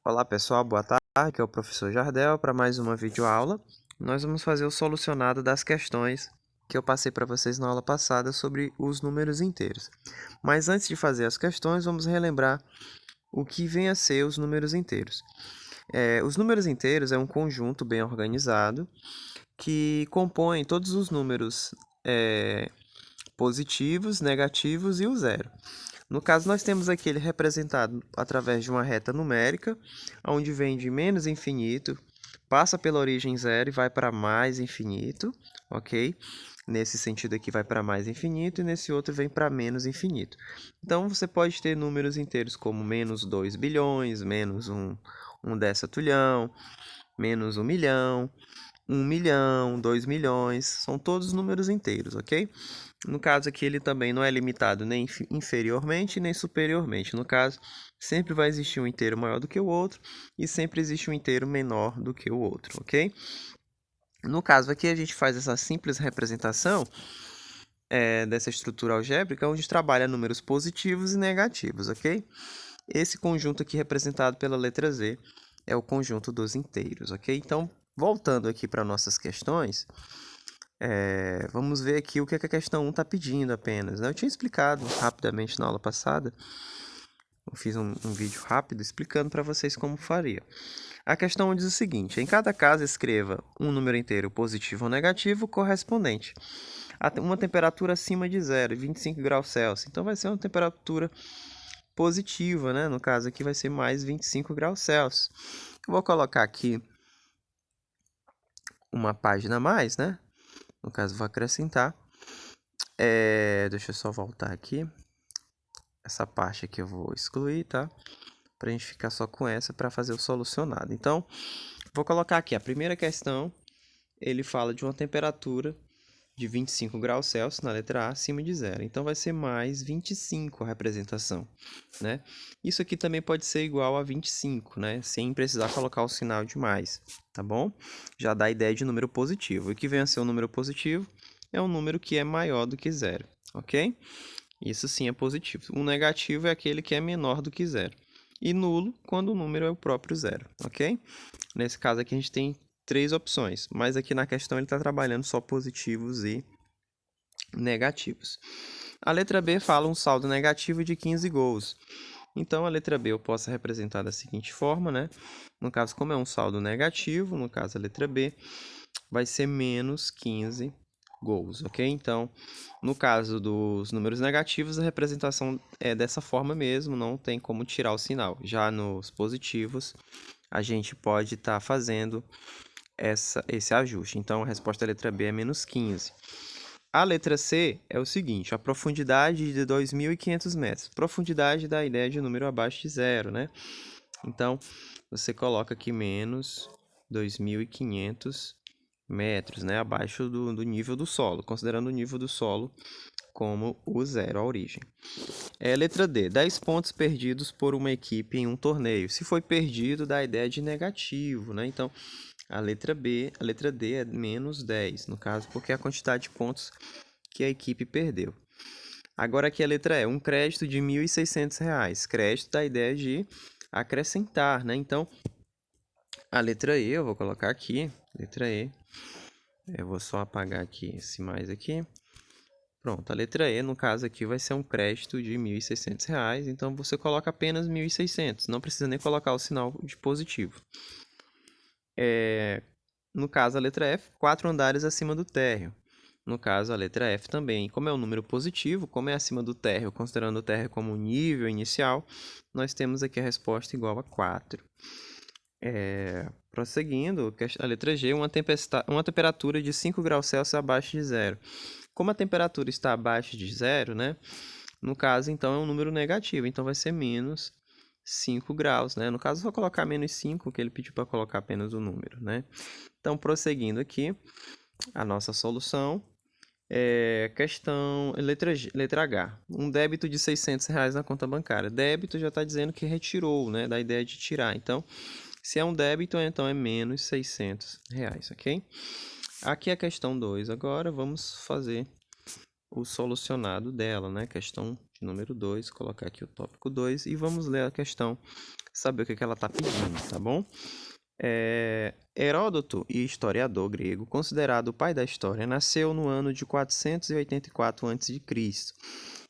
Olá pessoal, boa tarde, aqui é o professor Jardel para mais uma videoaula. Nós vamos fazer o solucionado das questões que eu passei para vocês na aula passada sobre os números inteiros. Mas antes de fazer as questões, vamos relembrar o que vem a ser os números inteiros. Os números inteiros é um conjunto bem organizado que compõe todos os números positivos, negativos e o zero. No caso, nós temos aqui ele representado através de uma reta numérica, onde vem de menos infinito, passa pela origem zero e vai para mais infinito, ok? Nesse sentido aqui vai para mais infinito e nesse outro vem para menos infinito. Então, você pode ter números inteiros como menos 2 bilhões, menos um decatulhão, menos 1 milhão, 1 milhão, 2 milhões, são todos números inteiros, ok? No caso aqui, ele também não é limitado nem inferiormente nem superiormente. No caso, sempre vai existir um inteiro maior do que o outro e sempre existe um inteiro menor do que o outro, ok? No caso aqui, a gente faz essa simples representação dessa estrutura algébrica, onde trabalha números positivos e negativos, ok? Esse conjunto aqui representado pela letra Z é o conjunto dos inteiros, ok? Então, voltando aqui para nossas questões, vamos ver aqui o que a questão 1 está pedindo apenas, né? Eu tinha explicado rapidamente na aula passada, eu fiz um vídeo rápido explicando para vocês como faria. A questão 1 diz o seguinte: em cada caso escreva um número inteiro positivo ou negativo correspondente a uma temperatura acima de 0, 25 graus Celsius. Então vai ser uma temperatura positiva, né? No caso aqui vai ser mais 25 graus Celsius. Eu vou colocar aqui uma página a mais, né? No caso, vou acrescentar. Deixa eu só voltar aqui. Essa parte aqui eu vou excluir, tá? Pra gente ficar só com essa para fazer o solucionado. Então, vou colocar aqui a primeira questão. Ele fala de uma temperatura de 25 graus Celsius na letra A acima de zero. Então, vai ser mais 25 a representação, né? Isso aqui também pode ser igual a 25, né? Sem precisar colocar o sinal de mais, tá bom? Já dá a ideia de número positivo. O que vem a ser um número positivo é um número que é maior do que zero, ok? Isso sim é positivo. O negativo é aquele que é menor do que zero. E nulo quando o número é o próprio zero, ok? Nesse caso aqui a gente tem três opções, mas aqui na questão ele está trabalhando só positivos e negativos. A letra B fala um saldo negativo de 15 gols. Então, a letra B eu posso representar da seguinte forma, né? No caso, como é um saldo negativo, no caso a letra B, vai ser menos 15 gols, ok? Então, no caso dos números negativos, a representação é dessa forma mesmo, não tem como tirar o sinal. Já nos positivos, a gente pode estar fazendo esse ajuste. Então, a resposta da letra B é menos 15. A letra C é o seguinte, a profundidade de 2.500 metros. Profundidade dá a ideia de número abaixo de zero, né? Então, você coloca aqui menos 2.500 metros, né? Abaixo do nível do solo, considerando o nível do solo como o zero, a origem. Letra D, 10 pontos perdidos por uma equipe em um torneio. Se foi perdido, dá a ideia de negativo, né? Então, a letra D é menos 10, no caso, porque é a quantidade de pontos que a equipe perdeu. Agora aqui a letra E, um crédito de R$ 1.600. Crédito dá a ideia de acrescentar, né? Então, a letra E, eu vou colocar aqui, letra E. Eu vou só apagar aqui esse mais aqui. Pronto, a letra E, no caso aqui, vai ser um crédito de R$ 1.600. Então, você coloca apenas 1.600. Não precisa nem colocar o sinal de positivo. No caso, a letra F, 4 andares acima do térreo. No caso, a letra F também. Como é um número positivo, como é acima do térreo, considerando o térreo como nível inicial, nós temos aqui a resposta igual a 4. Prosseguindo, a letra G, uma temperatura de 5 graus Celsius abaixo de zero. Como a temperatura está abaixo de zero, né? No caso, então, é um número negativo, então vai ser menos 5 graus, né? No caso, eu vou colocar menos 5, que ele pediu para colocar apenas o número, né? Então, prosseguindo aqui, a nossa solução questão letra H. Um débito de R$ 600 na conta bancária. Débito já está dizendo que retirou, né? Da ideia de tirar. Então, se é um débito, então é menos R$ 600, ok? Aqui é a questão 2. Agora, vamos fazer o solucionado dela, né? Questão de número 2. Colocar aqui o tópico 2 e vamos ler a questão saber o que ela está pedindo, tá bom? Heródoto, historiador grego, considerado o pai da história, nasceu no ano de 484 a.C.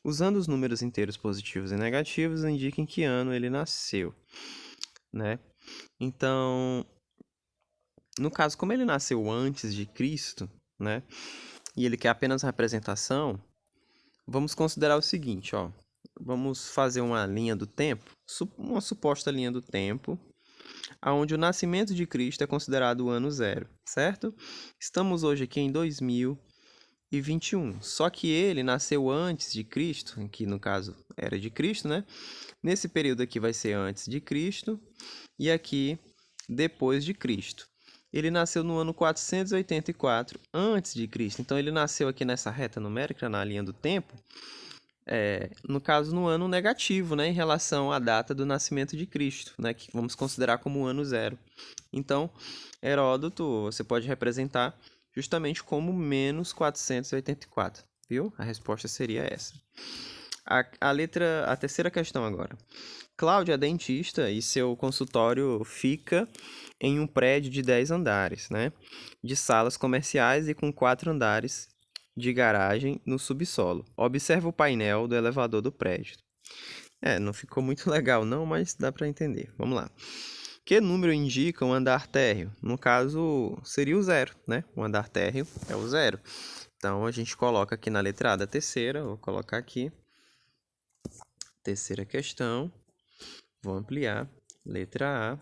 Usando os números inteiros positivos e negativos, indica em que ano ele nasceu, né? Então, no caso, como ele nasceu antes de Cristo, né? E ele quer apenas representação, vamos considerar o seguinte, ó. Vamos fazer uma linha do tempo, uma suposta linha do tempo, onde o nascimento de Cristo é considerado o ano zero, certo? Estamos hoje aqui em 2021. Só que ele nasceu antes de Cristo, que no caso era de Cristo, né? Nesse período aqui vai ser antes de Cristo e aqui depois de Cristo. Ele nasceu no ano 484 antes de Cristo. Então ele nasceu aqui nessa reta numérica, na linha do tempo, no caso no ano negativo, né, em relação à data do nascimento de Cristo, né, que vamos considerar como o ano zero. Então, Heródoto você pode representar justamente como menos 484, viu? A resposta seria essa. A terceira questão agora. Cláudia é dentista e seu consultório fica em um prédio de 10 andares, né? De salas comerciais e com 4 andares de garagem no subsolo. Observa o painel do elevador do prédio. Não ficou muito legal não, mas dá para entender. Vamos lá. Que número indica um andar térreo? No caso, seria o zero, né? O andar térreo é o zero. Então, a gente coloca aqui na letra A da terceira, vou colocar aqui. Terceira questão. Vou ampliar. Letra A.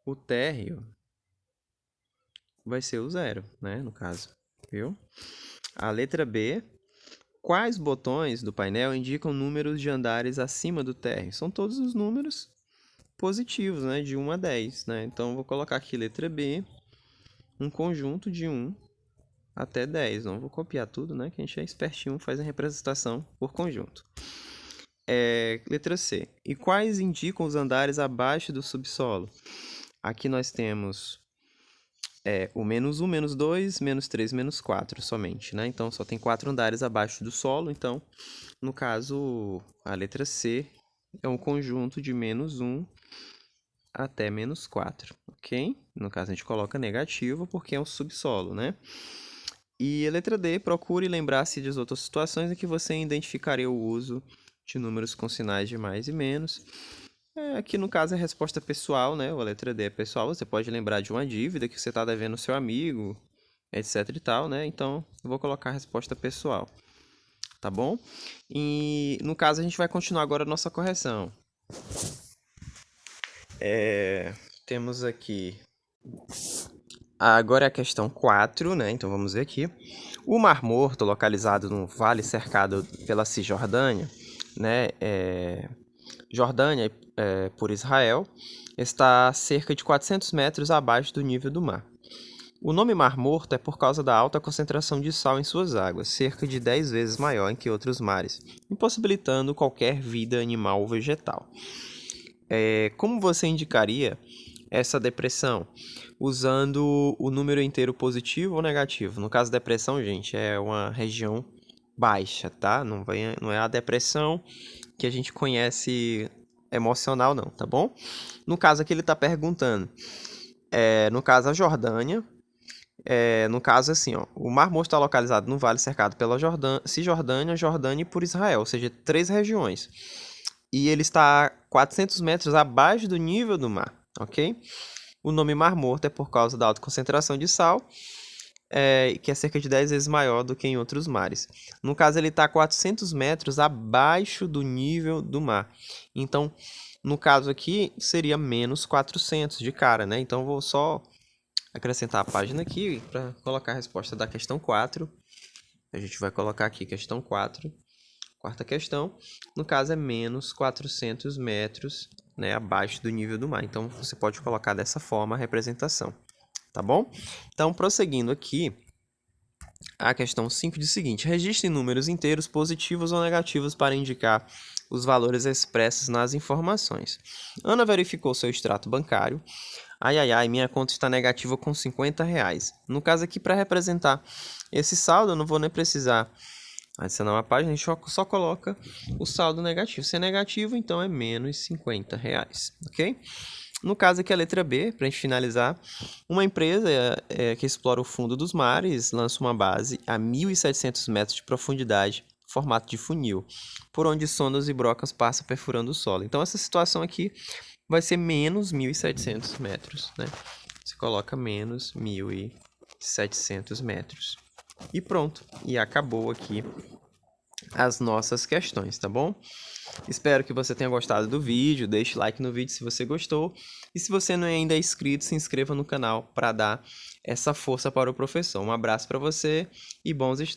O térreo vai ser o zero, né? No caso, viu? A letra B. Quais botões do painel indicam números de andares acima do térreo? São todos os números positivos, né? De 1 a 10, né? Então, vou colocar aqui letra B. Um conjunto de 1 até 10. Não vou copiar tudo, né? Que a gente é espertinho, faz a representação por conjunto. Letra C. E quais indicam os andares abaixo do subsolo? Aqui nós temos o menos 1, menos 2, menos 3, menos 4 somente, né? Então, só tem 4 andares abaixo do solo. Então, no caso, a letra C é um conjunto de menos 1 até menos 4, ok? No caso, a gente coloca negativo porque é um subsolo, né? E a letra D, procure lembrar-se de outras situações em que você identificaria o uso de números com sinais de mais e menos. Aqui no caso é a resposta pessoal, né? A letra D é pessoal. Você pode lembrar de uma dívida que você está devendo ao seu amigo, etc e tal, né? Então, eu vou colocar a resposta pessoal, tá bom? E no caso a gente vai continuar agora a nossa correção. Temos aqui... Agora é a questão 4, né? Então vamos ver aqui. O Mar Morto, localizado no vale cercado pela Cisjordânia, né? Jordânia por Israel, está a cerca de 400 metros abaixo do nível do mar. O nome Mar Morto é por causa da alta concentração de sal em suas águas, cerca de 10 vezes maior que outros mares, impossibilitando qualquer vida animal ou vegetal. Como você indicaria essa depressão? Usando o número inteiro positivo ou negativo? No caso, depressão, gente, é uma região baixa, tá? Não é a depressão que a gente conhece emocional, não, tá bom? No caso aqui ele está perguntando, no caso a Jordânia, no caso assim, ó, o Mar Morto está localizado no vale cercado pela Cisjordânia, Jordânia e por Israel, ou seja, 3 regiões. E ele está a 400 metros abaixo do nível do mar, ok? O nome Mar Morto é por causa da alta concentração de sal, que é cerca de 10 vezes maior do que em outros mares. No caso, ele está a 400 metros abaixo do nível do mar. Então, no caso aqui, seria menos 400 de cara, né? Então, vou só acrescentar a página aqui para colocar a resposta da questão 4. A gente vai colocar aqui questão 4. Quarta questão, no caso é menos 400 metros, né, abaixo do nível do mar. Então, você pode colocar dessa forma a representação, tá bom? Então, prosseguindo aqui, a questão 5 diz o seguinte: registre números inteiros positivos ou negativos para indicar os valores expressos nas informações. Ana verificou seu extrato bancário. Ai, minha conta está negativa com R$50. No caso aqui, para representar esse saldo, eu não vou nem precisar Adicionar uma página, a gente só coloca o saldo negativo. Se é negativo, então é menos R$50, ok? No caso aqui, a letra B, para a gente finalizar, uma empresa que explora o fundo dos mares lança uma base a 1.700 metros de profundidade, formato de funil, por onde sondas e brocas passam perfurando o solo. Então, essa situação aqui vai ser menos 1.700 metros, né? Você coloca menos 1.700 metros. E pronto, e acabou aqui as nossas questões, tá bom? Espero que você tenha gostado do vídeo, deixe like no vídeo se você gostou. E se você não é ainda inscrito, se inscreva no canal para dar essa força para o professor. Um abraço para você e bons estudos.